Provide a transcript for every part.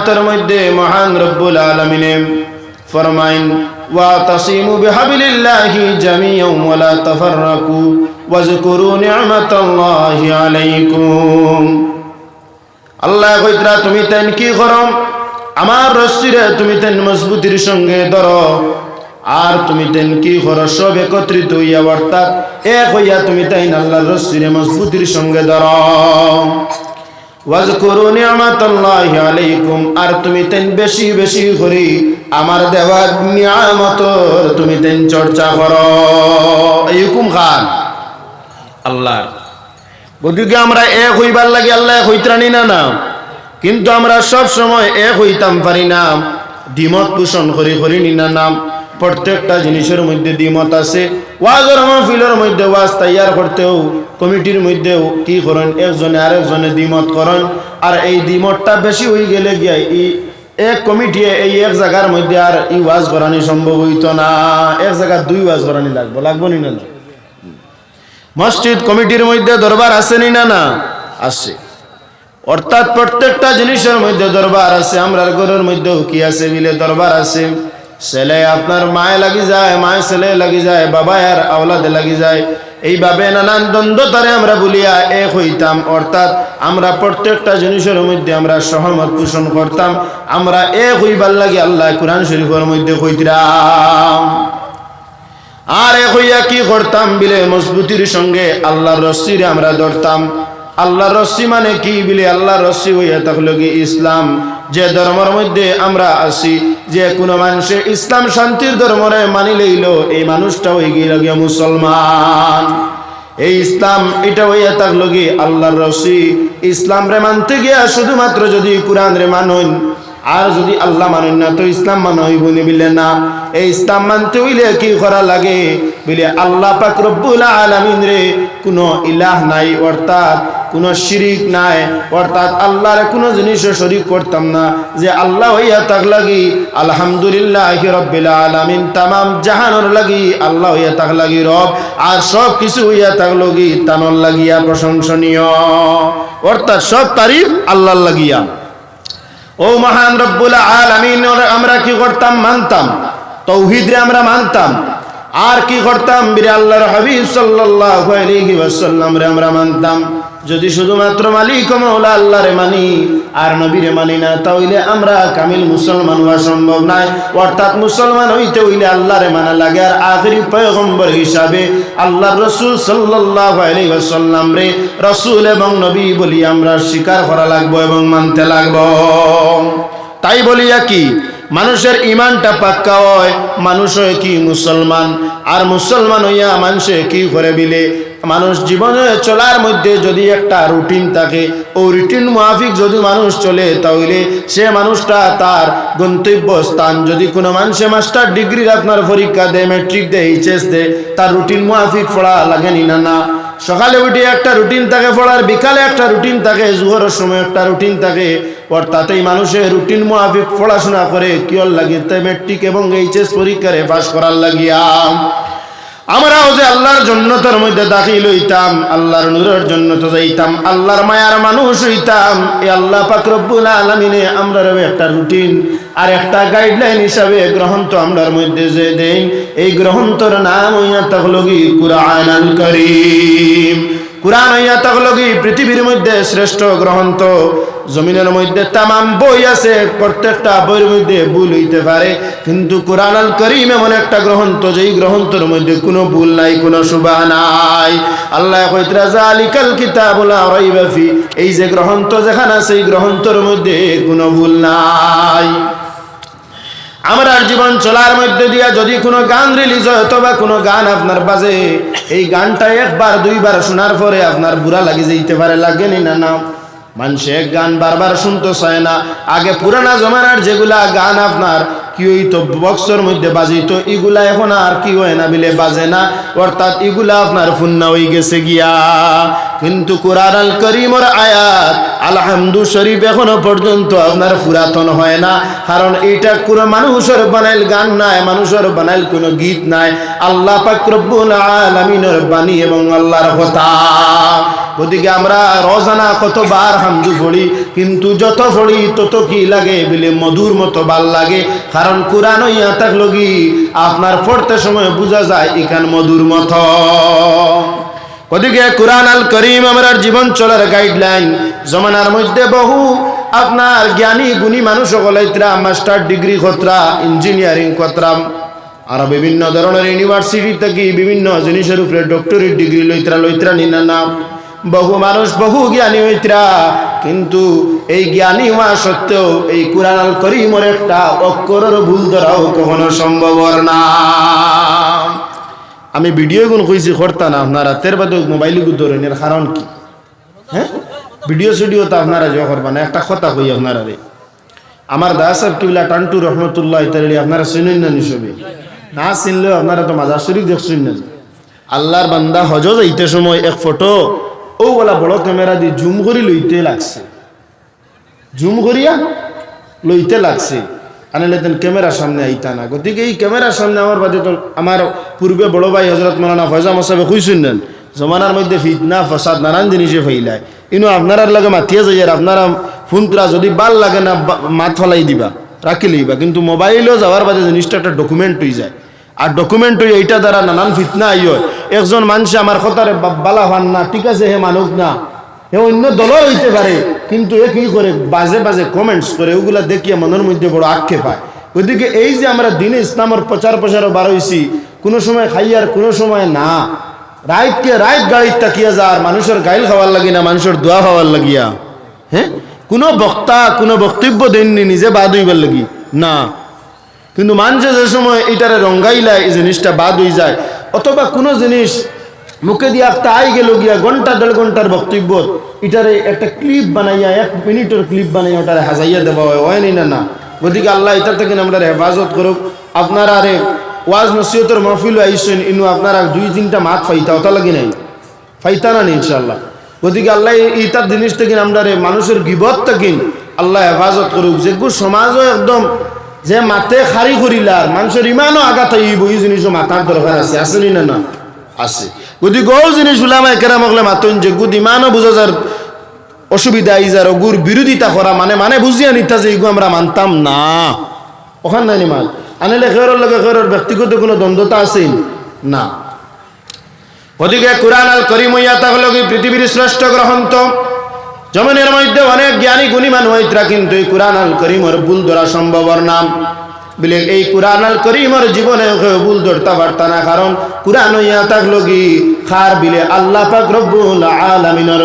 আয়াতের মধ্যে মহান রব্বুল আলামিনে ফরমাইন ওয়াতাসিমু বিহাবলিল্লাহি জামিআন ওয়া লা তাফাররাকু ওয়াজকুরু নি'মাতাল্লাহি আলাইকুম। আল্লাহ কইতরা তুমি তেন কি করো, আমার রশ্মিরে তুমি তেন মজবুতির সঙ্গে ধরো, আর তুমি তেন কি করো সব একত্রিত হইয়া অর্থাৎ এক হইয়া তুমি তেন আল্লাহর রশ্মিরে মজবুতির সঙ্গে ধরো। ওয়াজকুরু নি'মাতাল্লাহি আলাইকুম, আর তুমি তেন বেশি বেশি করে আমার দেওয়া নিয়ামতর তুমি তেন চর্চা করো। এই হুকুম খান আল্লাহর। গতিকে আমরা এক হইবার লাগে আল্লাহ এক হইত্রানি না, কিন্তু আমরা সব সময় এক হইতাম পারি না, দ্বিমত পোষণ করি না। প্রত্যেকটা জিনিসের মধ্যে দ্বিমত আছে। ওয়াজের মাহফিলের মধ্যে ওয়াজ তৈয়ার করতেও কমিটির মধ্যেও কি করেন, একজনে আরেকজনে দ্বিমত করেন, আর এই দ্বিমতটা বেশি হয়ে গেলে গিয়া এক কমিটি এই এক জায়গার মধ্যে আর এই ওয়াজ করানি সম্ভব হইত না। এক জায়গায় দুই ওয়াজ করানি লাগবো নি না? মসজিদ কমিটির মধ্যে দরবার আছে নি না? আছে। অর্থাৎ প্রত্যেকটা জিনিসের মধ্যে দরবার আছে। আমরার ঘরের মধ্যেও কি আছে বিলে দরবার আছে। ছেলে আপনার মায়ে লাগি যায়, মায়ে ছেলে লাগি যায়, বাবা আর আওলাদে লাগি যায়। এইভাবে নানান দ্বন্দ্ব তারে আমরা বলিয়া এক হইতাম। অর্থাৎ আমরা প্রত্যেকটা জিনিসের মধ্যে আমরা সহমত পোষণ করতাম। আমরা এক হইবার লাগি আল্লাহ কুরআন শরীফের মধ্যে কইতাম। আর এক হইয়া কি করতাম বিলে মজবুতির সঙ্গে আল্লাহর রশ্মিরে আমরা ধরতাম। আল্লাহর রশ্মি মানে কি বিলে আল্লাহর রশ্মি হইয়া থাকলো কি ইসলাম। যে ধর্মের মধ্যে আমরা আছি, যে কোনো মানুষে ইসলাম শান্তির ধর্মরে মানি লইল, এই মানুষটা হয়ে গেল গিয়া মুসলমান। এই ইসলাম এটা হইয়া থাকলো কি আল্লাহর রশ্মি। ইসলাম রে মানতে গিয়া শুধুমাত্র যদি কুরআন রে মানুন, আর যদি আল্লাহ মানেন না তো ইসলাম মানা হইব নি বিলে না। এই ইসলাম মানতে হইলে কি করা লাগে বিলে আল্লাহ পাক রব্বুল আলামিন রে কোনো ইলাহ নাই, অর্থাৎ কোনো শিরিক নাই, অর্থাৎ আল্লাহর কোনো জিনিসও শরীক করতাম না। যে আল্লাহ হইয়া থাক লাগি আলহামদুলিল্লাহি রাব্বিল আলামিন, তামাম জাহানের লাগি আল্লাহ হইয়া থাক লাগি রব, আর সব কিছু হইয়া থাক লাগি তানর লাগিয়া প্রশংসনীয়, অর্থাৎ সব তারিফ আল্লাহর লাগিয়া। ও মহান রব্বুল আলামিন আমরা কি করতাম? মানতাম, তাওহীদরে আমরা মানতাম। আর কি করতাম বিরে আল্লাহর হাবিব সাল্লাল্লাহু আলাইহি ওয়াসাল্লাম রে আমরা মানতাম। যদি শুধুমাত্র মালিক ও মাওলা আল্লাহরে মানি আর নবীরে মানি না, তাহলে আমরা কামিল মুসলমান হওয়া সম্ভব নয়। অর্থাৎ মুসলমান হইতে হইলে আল্লাহরে মানা লাগে, আর আখেরি পয়গম্বর হিসাবে আল্লাহর রাসূল সাল্লাল্লাহু আলাইহি ওয়াসাল্লাম রে রাসূল এবং নবী বলি আমরা স্বীকার করা লাগবে এবং মানতে লাগবে। তাই বলিয়া কি মানুষের ইমানটা পাক্কা হয়, মানুষ হয় কি মুসলমান। আর মুসলমান হইয়া মানুষে কি করে বিলে মানুষ জীবনে চলার মধ্যে যদি একটা রুটিন থাকে, ও রুটিন মাফিক যদি মানুষ চলে, তাহলে সে মানুষটা তার গন্তব্য স্থান। যদি কোনো মানুষে মাস্টার ডিগ্রির আপনার পরীক্ষা দেয়, ম্যাট্রিক দেয়, এইচএস দেয়, তার রুটিন মাফিক পড়া লাগেনি না? সকালে উঠে একটা রুটিন থাকে পড়ার, বিকালে একটা রুটিন থাকে, জোহরের সময় একটা রুটিন থাকে। অর্থাৎ এই মানুষের রুটিন মাফিক পড়াশোনা করে কিয়র লাগিয়ে ম্যাট্রিক এবং এইচএস পরীক্ষারে পাস করার লাগিয়া। আমরাও যে আল্লাহর জান্নাতের মধ্যে দাখিল হইতাম, আল্লাহর নূরের জান্নাতে যাইতাম, আল্লাহর মায়ার মানুষ হইতাম। এই আল্লাহ পাক রব্বুল আলামিনে আমরার একটা রুটিন আর একটা গাইডলাইন হিসাবে গ্রন্থ আমরার মধ্যে যে দেই, এই গ্রন্থর নাম হইয়া থাকলো কি কুরআনুল কারীম। কুরআন হইয়া থাকলো কি পৃথিবীর মধ্যে শ্রেষ্ঠ গ্রন্থ। জমিনের মধ্যে তামাম বই আছে, প্রত্যেকটা বইয়ের মধ্যে ভুল হইতে পারে, কিন্তু কুরআনুল কারীম এমন একটা গ্রন্থ যেই গ্রন্থের মধ্যে কোনো ভুল নাই, কোনো শুভা নাই। আল্লাহ কইতরা যালিকাল কিতাবু লা রাইবা ফি, এই যে গ্রন্থ যেখানে আছে এই গ্রন্থের মধ্যে কোনো ভুল নাই। আমরা জীবন চলার মধ্যে দিয়া যদি কোনো গান রিলিজ হয় অথবা কোনো গান আপনার বাজে, এই গানটা একবার দুইবার শোনার পরে আপনার বুড়া লাগে যেতে পারে, লাগেনি না? মানুষে এক গান বারবার শুনতে চায় না। আগে পুরানা জমানার যেগুলা গান আপনার কি হইতো বক্সের মধ্যে বাজিত, এগুলা এখন আর কি হয় না বিলে বাজে না। অর্থাৎ এগুলা আপনার ফুন্না হয়ে গেছে গিয়া। কিন্তু কোরআন আল করিমের আয়াত আলহামদু শরীফ এখনো পর্যন্ত আপনার পুরাতন হয় না, কারণ এটা কোনো মানুষের বানাইল গান নাই, মানুষের বানাইল কোনো গীত নাই, আল্লাহ পাক রব্বুল আলামিনের বাণী এবং আল্লাহর কথা। ওদিকে আমরা রোজানা কতবার হামদু পড়ি, কিন্তু যত পড়ি তত কি লাগে বলে মধুর মতো ভাল লাগে, কারণ কোরআন ইয়া থাকলো কি আপনার পড়তে সময় বোঝা যায় এখান মধুর মতো। ওদিকে কোরআন আল করিম আমার জীবন চলার গাইডলাইন। জমানার মধ্যে বহু আপনার জ্ঞানী গুণী মানুষ সকলেরা মাস্টার ডিগ্রি কতরা, ইঞ্জিনিয়ারিং কতরা, আর বিভিন্ন ধরনের ইউনিভার্সিটি থেকে বিভিন্ন জিনিসের উপরে ডক্টরেট ডিগ্রি লইতরা নিনা না, বহু মানুষ বহু জ্ঞানী হইতরা, কিন্তু এই জ্ঞানী হওয়া সত্ত্বেও এই কোরআন আল করিমের একটা অক্ষরের ভুল ধরাও কখনো সম্ভব না। আমি ভিডিও গুণ কইছি করতা না, আপনারা তের বাদে মোবাইল গু ধরেন, এর কারণ কি? হ্যাঁ, ভিডিও স্টুডিও তো আপনারা যে করবা না। একটা কথা কই আপনারা রে, আমার দাদা সাহেব কিবলা টান্টু রহমতুল্লাহ ইতালি আপনারা চিনেন না নিশবে, না চিনলেও আপনারা তো মাজার শরীফ দেখছেন না। আল্লাহর বান্দা হজ যাইতে সময় এক ফটো ও বলা বড় ক্যামেরা দিয়ে জুম করি লইতে লাগছে, জুম করিয়া লইতে লাগছে, আনলে তেন ক্যামেরার সামনে আইতা না। গতিকে এই ক্যামেরার সামনে আমার বাদে তো আমার পূর্বে বড় ভাই হজরত মৌলানা ফয়জা মোসাবে কইছেন নেন, জমানার মধ্যে ফিতনা ফসাদ নানান জিনিসে ফেইলায়, ইনো আপনার লগে মাতিয়ে যাই আর আপনারা ফোনটা যদি ভাল লাগে না মাত ফলাই দিবা, রাখি লইবা, কিন্তু মোবাইলও যাওয়ার বাদে জিনিসটা একটা ডকুমেন্ট হয়ে যায়, আর ডকুমেন্ট হয়ে এইটা দ্বারা নানান ফিতনা আইয়। একজন মানুষ আমার কথারে বালা হন না, ঠিক আছে হে মানুষ না, হে অন্য দলও হইতে পারে, কিন্তু এ কি করে বাজে বাজে কমেন্টস করে, ওগুলা দেখিয়ে মনের মধ্যে বড় আক্ষেপ পায়। ওইদিকে এই যে আমরা দিনে ইসলামের প্রচারও বার হইছি, কোনো সময় খাইয়ার কোনো সময় না, রাইতকে রাইত গাড়ির তাকিয়া যার মানুষের গাইল খাওয়ার লাগি না, মানুষের দোয়া খাওয়ার লাগিয়া। হ্যাঁ, কোনো বক্তা কোনো বক্তব্য দেননি নিজে বাদ হইবার লাগি না, কিন্তু মানুষে যে সময় এটারে রঙ্গাইলায় এই জিনিসটা বাদ হয়ে যায়, অথবা কোনো জিনিস মুখে দিয়ে একটা আই গেল গিয়া ঘন্টা দেড় ঘন্টার বক্তব্য এটারে একটা ক্লিপ বানাইয়া 1 মিনিটের ক্লিপ বানাইয়া ওটারে হাজাইয়া দেওয়া হয় না না। গতিকে আল্লাহ এটার থেকে আমরা হেফাজত করুক। আপনারা আরে ওয়াজ নসিহতের মাহফিল আইসেন, ইনু আপনারা 2-3টা মাত ফাইতা ওটা লাগি নাই, ফাইতা না ইনশাআল্লাহ। গতিকে আল্লাহ এইটার জিনিস থেকে আমরা মানুষের গিবত থেকে আল্লাহ হেফাজত করুক। যেগুলো সমাজও একদম যে মাতে খারি করিলার মানুষের ইমানও আঘাত হইব, এই জিনিসও মাথার দরকার আছে, আসেনি না? না আছে। গতিকে ওই জিনিস উলামায়ে কেরাম হলে মাতন যে গুদ ইমানও বুঝা যার অসুবিধা আই যার, ওগুর বিরোধিতা করা মানে বুঝিয়া নিতা যে এগুলো আমরা মানতাম না, ওখান নাই মাল আনলে খেরের লগে খেরের ব্যক্তিগত কোনো দ্বন্দ্বতা আছে না। ওদিকে কোরআন আল করিম ইয়া হলো কি পৃথিবীর শ্রেষ্ঠ গ্রন্থ। জমিনের মধ্যে অনেক জ্ঞানী গুণী মানুষ হইতরা, কিন্তু এই কোরআন আল করিমের ভুল ধরা সম্ভবর নাম বলে এই কোরআন আল করিমের জীবনে ভুল ধরতে পারত না, কারণ কোরআন ইয়া থাকলো কি খার বিলে আল্লাহ পাক রব্বুল আলামিনের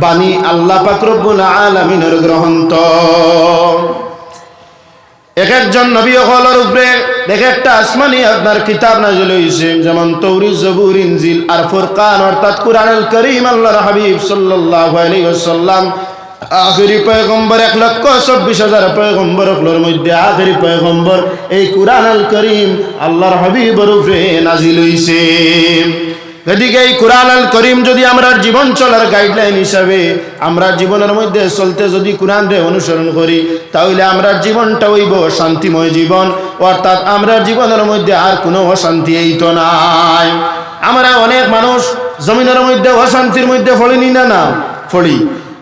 বাণী, আল্লাহ পাক রব্বুল আলামিনের গ্রন্থ। এক একজন নবী হলের উপরে এক একটা আসমানি আপনার কিতাব নাযিল হইছে, যেমন তৌরাত, জবুর, ইনজিল আর ফুরকান, অর্থাৎ কোরআন আল করিম আল্লাহর হাবিব সাল্লাল্লাহু আলাইহি ওয়াসাল্লাম আখেরি পয়গম্বর 1,24,000 পয়গম্বরের মধ্যে আখেরি পয়গম্বর এই কোরআন আল করিম আল্লাহর হাবিবের উপরে নাযিল হইছে। এদিকে এই কোরআন আল করিম যদি আমরা জীবন চলার গাইডলাইন হিসাবে আমরা জীবনের মধ্যে চলতে যদি কোরআন রে অনুসরণ করি, তাহলে আমরা জীবনটা হইব শান্তিময় জীবন, অর্থাৎ আমরা জীবনের মধ্যে আর কোনো অশান্তি এইতো নাই। আমরা অনেক মানুষ জমিনের মধ্যে অশান্তির মধ্যে ফলিনি না ফলি।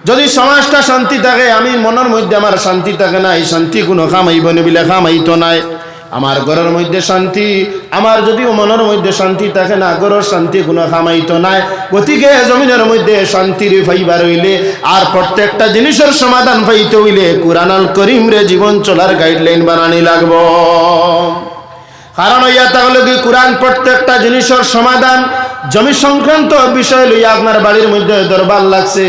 যদি সমাজটা শান্তি থাকে, আমি মনের মধ্যে আমার শান্তি থাকে না, এই শান্তি কোনো কামাইব নিবিলে কামাইতো নাই। আমার ঘরের মধ্যে শান্তি, আমার যদিও মনের মধ্যে শান্তি থাকে না, ঘরের শান্তি কোনো কামাইতো নাই। গতিকে জমিনের মধ্যে শান্তির ফাইবার হইলে আর প্রত্যেকটা জিনিসের সমাধান পাইতে হইলে কোরআন আল করিম রে জীবন চলার গাইডলাইন বানানি লাগবো। কারণ ইয়া তাহলে কি কোরআন প্রত্যেকটা জিনিসের সমাধান। জমি সংক্রান্ত বিষয় লইয়া আপনার বাড়ির মধ্যে দরবার লাগছে,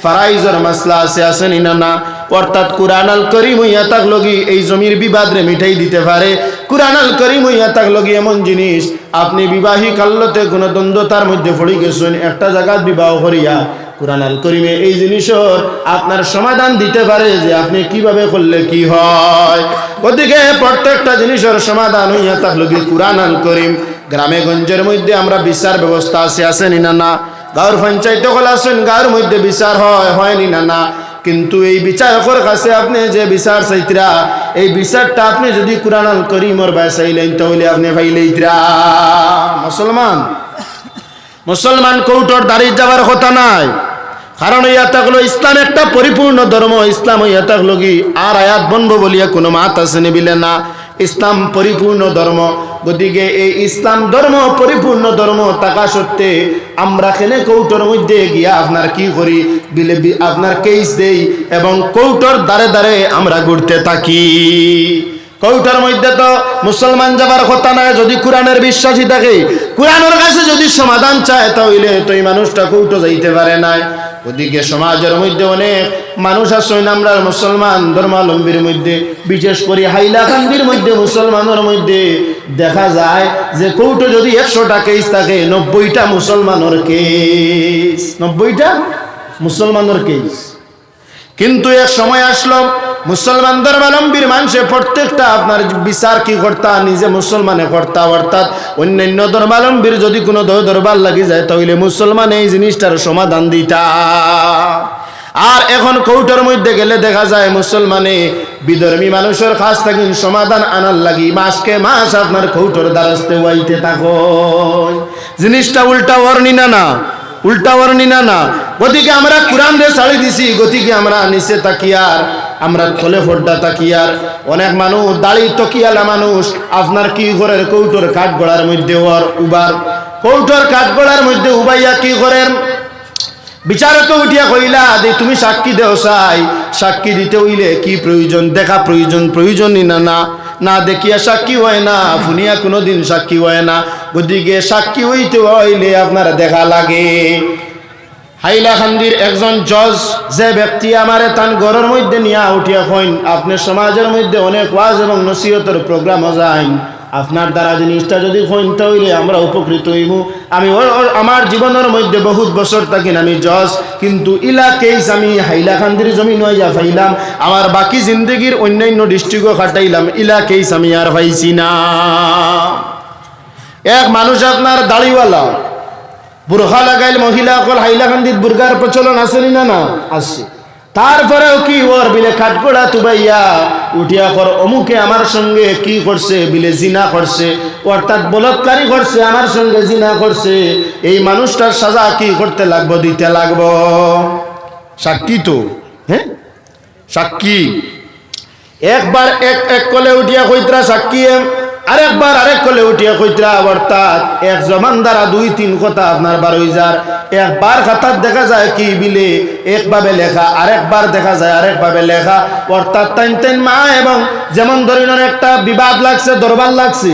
ফারাইজের মাসলা আসেনি না, অর্থাৎ কোরআন আল করিম হইয়া থাকলো কি এই জমির বিবাদ রে মিঠাই দিতে পারে। কোরআন আল করিম হইয়া থাকলো কি এমন জিনিস, আপনি বিবাহী কাল্যতে কোনো দ্বন্দ্বতার মধ্যে পড়ে গেছেন, একটা জায়গায় বিবাহ করিয়া কোরআন আল করিমে এই জিনিসের আপনার সমাধান দিতে পারে যে আপনি কিভাবে করলে কি হয়। ওদিকে প্রত্যেকটা জিনিসের সমাধান হইয়া থাকলো কি কোরআন আল করিম। গ্রামে গঞ্জের মধ্যে আমরা বিচার ব্যবস্থা আসেনি না, গাঁর পঞ্চায়েত হল আসুন, গাঁর মধ্যে বিচার হয়নি না, কিন্তু এই বিচারকের কাছে আপনি যে বিচার চাইতরা, এই বিচারটা আপনি যদি কুরআন আল কারীমের ভাষায় চাইলেন তাহলে আপনি পাইলেইতরা। মুসলমান কৌটোর দাঁড়িয়ে যাওয়ার কথা নাই, কারণ ইয়া থাকলো ইসলাম একটা পরিপূর্ণ ধর্ম। ইসলাম ইয়া থাকলো কি আর আয়াত বনবো বলিয়া কোনো মাত আছে নিবিলে না, ইসলাম পরিপূর্ণ ধর্ম। গতিকে এই ইসলাম ধর্ম পরিপূর্ণ ধর্ম থাকা সত্ত্বে আমরা খেলে কৌটোর মধ্যে গিয়া আপনার কি করি বিলে আপনার কেস দেই এবং কৌটোর দ্বারে দ্বারে আমরা ঘুরতে থাকি। কৌটার মধ্যে তো মুসলমান যাবার কথা নয়। যদি কোরআনের বিশ্বাসী থাকে, কোরআনের কাছে যদি সমাধান চায়, তাহলে তো এই মানুষটা কৌটো যাইতে পারে নাই। ওদিকে সমাজের মধ্যে অনেক মানুষ আছেন আমরা মুসলমান ধর্মাবলম্বীর মধ্যে, বিশেষ করে হাইলাকান্দির মধ্যে মুসলমানের মধ্যে দেখা যায় যে কৌটো যদি 100টা কেস থাকে, 90টা মুসলমানের কেস, 90টা মুসলমানের কেস। কিন্তু এক সময় আসলো মুসলমান ধর্মাবলম্বীর মানুষে প্রত্যেকটা আপনার বিচার কি করতা, নিজে মুসলমানে করতা, অর্থাৎ অন্যান্য ধর্মাবলম্বীর যদি কোনো দরবার লাগি যায় তাহলে মুসলমান এই জিনিসটার সমাধান দিতা। আর এখন কৌটোর মধ্যে গেলে দেখা যায় মুসলমানে বিধর্মী মানুষের কাছ থেকে সমাধান আনার লাগি মাসকে মাস আপনার কৌটোর দ্বারস্থে হইতে থাকো। জিনিসটা উল্টা ওয়ার্নিনা না, উল্টা ওয়ার্নিনা না। গতিকে আমরা কোরআন রে ছাড়ি দিছি, গতিকে আমরা নিচে তাকিয়ার, আমরা খোলে ফোড্ডা তাকিয়ার। অনেক মানুষ দাড়ি তকিয়ালা মানুষ আপনার কি করে কৌটোর কাঠ গড়ার মধ্যে উবার, কৌটোর কাঠ গড়ার মধ্যে উবাইয়া কি করেন, বিচারকে উঠিয়া কইলা যে তুমি সাক্ষী দেও চাই, সাক্ষী দিতে হইলে কি প্রয়োজন, দেখা প্রয়োজনই না, না দেখিয়া সাক্ষী হয় না, ফুনিয়া কোনোদিন সাক্ষী হয় না। গতিকে সাক্ষী হইতে হইলে আপনার দেখা লাগে। হাইলাকান্দির একজন জজ যে ব্যক্তি আমারে তান ঘরের মধ্যে নিয়ে উঠিয়া কইন, আপনার সমাজের মধ্যে অনেক ওয়াজ এবং নসিহতের প্রোগ্রাম যায়, আপনার দ্বারা জিনিসটা যদি কইন তাহলে আমরা উপকৃত হইব। আমি আমার জীবনের মধ্যে বহুত বছর থাকি আমি জজ, কিন্তু ইলা কেস আমি হাইলাকান্দির জমিন হইয়া পাইলাম, আমার বাকি জিন্দগির অন্যান্য ডিস্ট্রিক্টও খাটাইলাম, ইলা কেস আমি আর পাইছি না। এক মানুষ আপনার দাড়িওয়ালা, বুরখা লাগাইল মহিলা অকল হাইলাকান্দির বুর্গার প্রচলন আসেনি না আসছে, তারপরেও কি ওর বিলে কাঠগোড়া তুবাইয়া উঠিয়া কর অমুকে আমার সঙ্গে কি করছে, বিলে জিনা করছে, অর্থাৎ বলৎকারী করছে, আমার সঙ্গে জিনা করছে। এই মানুষটার সাজা কি করতে লাগবো, দিতে লাগবো। সাক্ষী তো, হ্যাঁ সাক্ষী একবার এক কলে উঠিয়া কইত্রা সাক্ষী, আরেকবার আরেক কলে উঠিয়া কইত্রা, অর্থাৎ এক জমান দ্বারা 2-3 কথা আপনার 12,000। একবার খাতার দেখা যায় কি বিলে একভাবে লেখা, আরেকবার দেখা যায় আরেকভাবে লেখা, অর্থাৎ তাইন মা এবং যেমন ধরনের একটা বিবাদ লাগছে, দরবার লাগছে,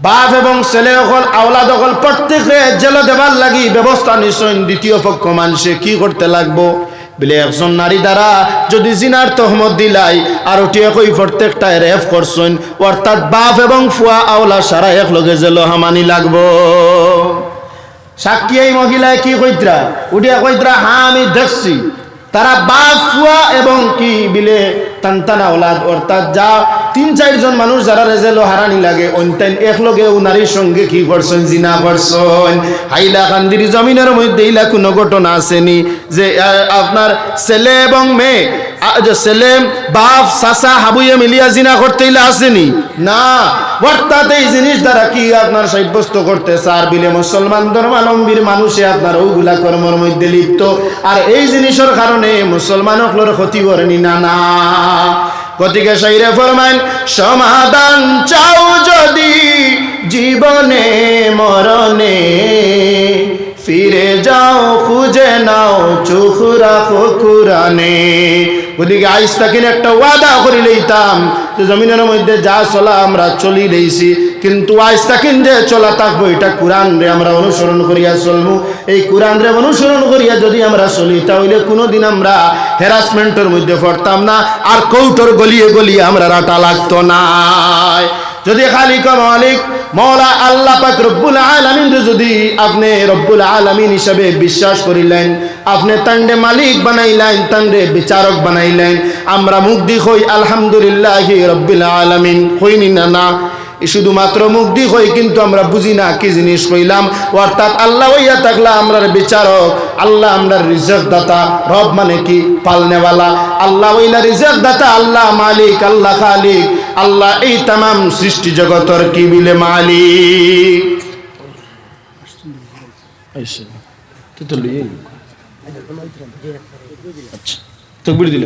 বাপ এবং ছেলে অকল আওলাদ অকল প্রত্যেকে জেলে দেবার লাগি ব্যবস্থা নিশ্চয় দ্বিতীয় পক্ষ মানুষে কি করতে লাগবো বলে, একজন নারী দ্বারা যদি জিনার তহমত দিলাই আর ওটিয়া কই প্রত্যেকটা রেফ করছেন, অর্থাৎ বাপ এবং ফুয়া আওলা সারা এক লগে জেল হামানি লাগবো। সাক্ষী এই মহিলায় কি কইত্রা, উঠিয়া কইত্রা হ্যাঁ আমি দেখছি তারা বাপ ফুয়া এবং কি বিলে তান্তানা ওলাদ, অর্থাৎ যা 3-4 জন মানুষ যারা রেজেলো হারানি লাগে অন্যান্য একলগে ও নারীর সঙ্গে কি করছেন, জিনা করছেন। হাইলাকান্দির জমিনের মধ্যে ইলা কোনো ঘটনা আসেনি যে আপনার ছেলে এবং মেয়ে, যে ছেলে বাপ চাচা হাবুয়ে মিলিয়া জিনা করতে ইলা আসেনি না। অর্থাৎ এই জিনিস দ্বারা কি আপনার সাব্যস্ত করতে চার বিলে মুসলমান ধর্মাবলম্বীর মানুষে আপনার ওগুলা কর্মের মধ্যে লিপ্ত, আর এই জিনিসের কারণে মুসলমান হকলের ক্ষতি করেনি না। গতিকে শাইরে ফরমাইন, সমাধান চাও যদি জীবনে মরণে, ফিরে যাও খুঁজে নাও চোখ রাখো কুরআনে। ওদিকে আইস তাকিন একটা ওয়াদা করে লইতাম যে জমিনের মধ্যে যা চলা আমরা চলি লইছি, কিন্তু আইস তাকিন যে চলা থাকবো এটা কোরআন রে আমরা অনুসরণ করিয়া চলবো। এই কোরআন রে অনুসরণ করিয়া যদি আমরা চলি তাহলে কোনোদিন আমরা হ্যারাসমেন্টের মধ্যে পড়তাম না, আর কৌটোর গলিয়ে গলিয়ে আমরা রাটা লাগতো না। যদি খালিক মালিক মওলা আল্লাহ পাক রব্বুল আলামিন যদি আপনি রব্বুল আলামিন হিসাবে বিশ্বাস করিলেন, আপনি তান্ডে মালিক বানাইলেন, তান্ডে বিচারক বানাইলেন, আমরা মুগ্ধি হই আলহামদুলিল্লাহি রব্বিল আলামিন হইনি না। শুধুমাত্র মুখ দি হই কিন্তু আমরা বুঝি না কি জিনিস কইলাম। অর্থাৎ আল্লাহ হইয়া থাকলা আমরার বিচারক, আল্লাহ আমরার রিজক দাতা। রব মানে কি? পালনেওয়ালা। আল্লাহ হইলা রিজক দাতা, আল্লাহ মালিক, আল্লাহ খালিক, আল্লাহ এই তামাম সৃষ্টি জগতের কি বিলে মালিক। আচ্ছা তকবীর দিল।